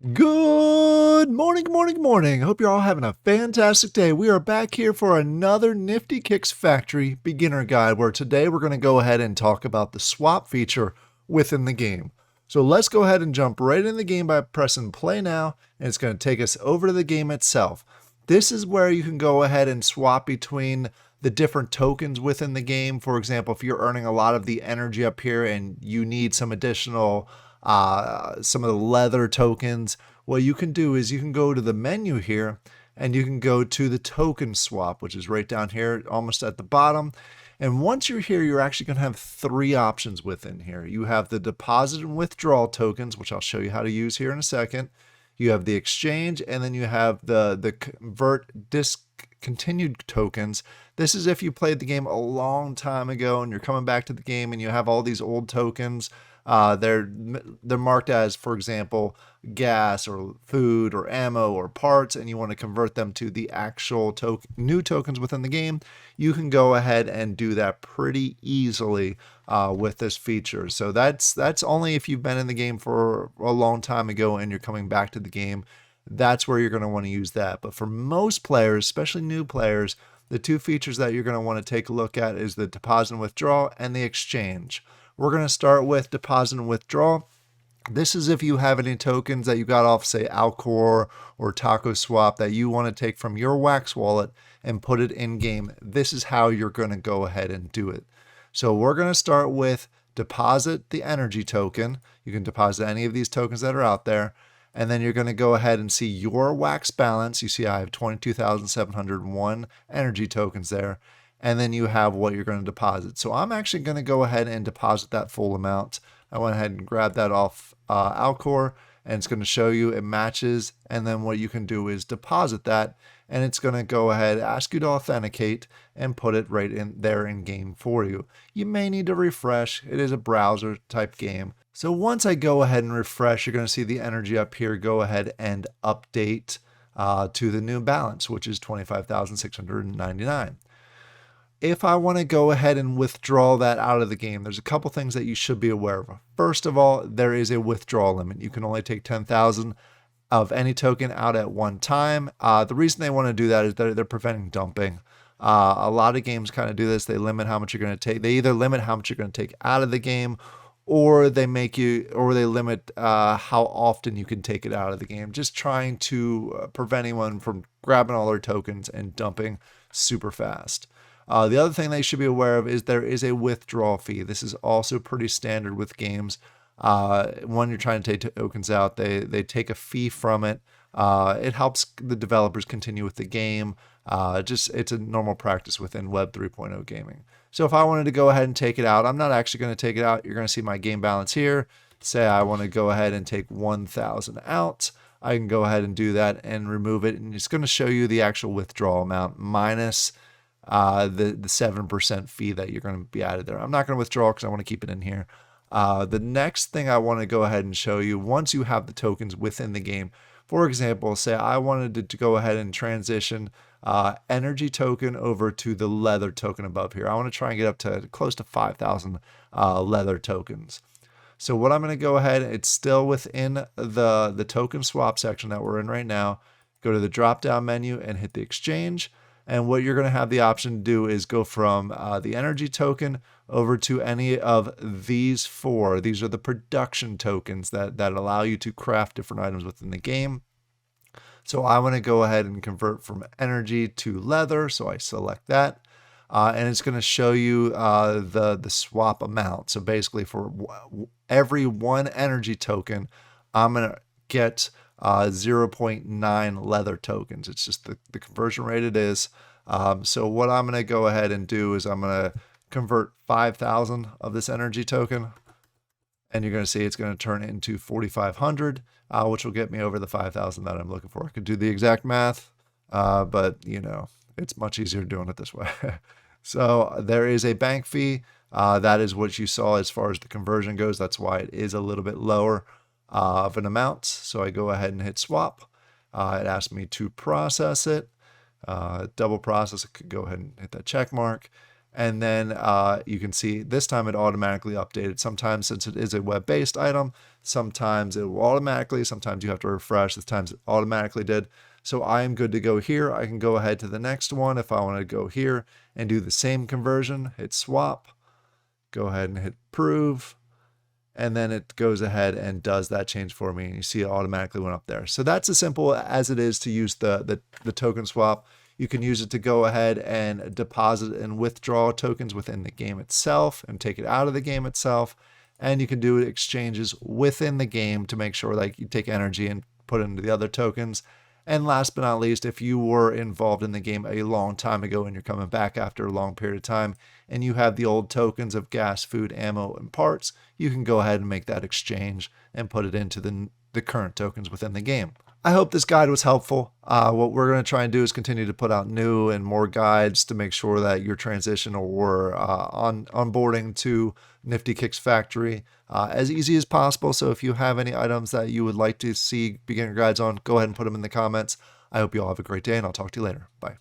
Good morning, good morning, good morning. Hope you're all having a fantastic day. We are back here for another Nifty Kicks Factory Beginner Guide, where today we're going to go ahead and talk about the swap feature within the game. So let's go ahead and jump right in the game by pressing play now, and it's going to take us over to the game itself. This is where you can go ahead and swap between the different tokens within the game. For example, if you're earning a lot of the energy up here and you need some additional some of the leather tokens, what you can do is you can go to the menu here and you can go to the token swap, which is right down here almost at the bottom. And once you're here, you're actually going to have three options within here. You have the deposit and withdrawal tokens, which I'll show you how to use here in a second. You have the exchange, and then you have the convert discontinued tokens. This is if you played the game a long time ago and you're coming back to the game and you have all these old tokens. They're marked as, for example, gas or food or ammo or parts, and you want to convert them to the actual new tokens within the game. You can go ahead and do that pretty easily with this feature. So that's only if you've been in the game for a long time ago and you're coming back to the game. That's where you're going to want to use that. But for most players, especially new players, the two features that you're going to want to take a look at is the deposit and withdrawal and the exchange. We're going to start with deposit and withdrawal. This is if you have any tokens that you got off, say, Alcor or Taco Swap that you want to take from your Wax wallet and put it in game. This is how you're going to go ahead and do it. So we're going to start with deposit the energy token. You can deposit any of these tokens that are out there. And then you're going to go ahead and see your Wax balance. You see I have 22,701 energy tokens there. And then you have what you're going to deposit. So I'm actually going to go ahead and deposit that full amount. I went ahead and grabbed that off Alcor, and it's going to show you it matches. And then what you can do is deposit that, and it's going to go ahead, ask you to authenticate, and put it right in there in game for you. You may need to refresh. It is a browser type game. So once I go ahead and refresh, you're going to see the energy up here. Go ahead and update to the new balance, which is 25,699. If I want to go ahead and withdraw that out of the game, there's a couple things that you should be aware of. First of all, there is a withdrawal limit. You can only take 10,000 of any token out at one time. The reason they want to do that is they're preventing dumping. A lot of games kind of do this. They limit how much you're going to take. They either limit how much you're going to take out of the game, or they limit how often you can take it out of the game. Just trying to prevent anyone from grabbing all their tokens and dumping super fast. The other thing they should be aware of is there is a withdrawal fee. This is also pretty standard with games. When you're trying to take tokens out, they take a fee from it. It helps the developers continue with the game. It's a normal practice within Web 3.0 gaming. So if I wanted to go ahead and take it out, I'm not actually going to take it out. You're going to see my game balance here. Say I want to go ahead and take 1,000 out. I can go ahead and do that and remove it. And it's going to show you the actual withdrawal amount minus the 7% fee that you're going to be added there. I'm not going to withdraw because I want to keep it in here. The next thing I want to go ahead and show you, once you have the tokens within the game, for example, say I wanted to go ahead and transition energy token over to the leather token above here. I want to try and get up to close to 5,000 leather tokens. So what I'm going to go ahead, it's still within the token swap section that we're in right now. Go to the drop down menu and hit the exchange. And what you're going to have the option to do is go from the energy token over to any of these four. These are the production tokens that allow you to craft different items within the game. So I want to go ahead and convert from energy to leather. So I select that. And it's going to show you the swap amount. So basically for every one energy token, I'm going to get 0.9 leather tokens. It's just the conversion rate it is. So what I'm going to go ahead and do is I'm going to convert 5,000 of this energy token, and you're going to see it's going to turn into 4,500, which will get me over the 5,000 that I'm looking for. I could do the exact math, but it's much easier doing it this way. So there is a bank fee. That is what you saw as far as the conversion goes. That's why it is a little bit lower of an amount. So I go ahead and hit swap. It asks me to process it. Double process, I could go ahead and hit that check mark. And then you can see this time it automatically updated. Sometimes, since it is a web-based item, sometimes it will automatically, sometimes you have to refresh. This time it automatically did. So I am good to go here. I can go ahead to the next one if I want to go here and do the same conversion. Hit swap, go ahead and hit prove, and then it goes ahead and does that change for me. And you see it automatically went up there. So that's as simple as it is to use the token swap. You can use it to go ahead and deposit and withdraw tokens within the game itself and take it out of the game itself. And you can do exchanges within the game to make sure like you take energy and put it into the other tokens. And last but not least, if you were involved in the game a long time ago and you're coming back after a long period of time and you have the old tokens of gas, food, ammo, and parts, you can go ahead and make that exchange and put it into the current tokens within the game. I hope this guide was helpful. What we're going to try and do is continue to put out new and more guides to make sure that your transition or onboarding to Nifty Kicks Factory as easy as possible. So if you have any items that you would like to see beginner guides on, go ahead and put them in the comments. I hope you all have a great day, and I'll talk to you later. Bye.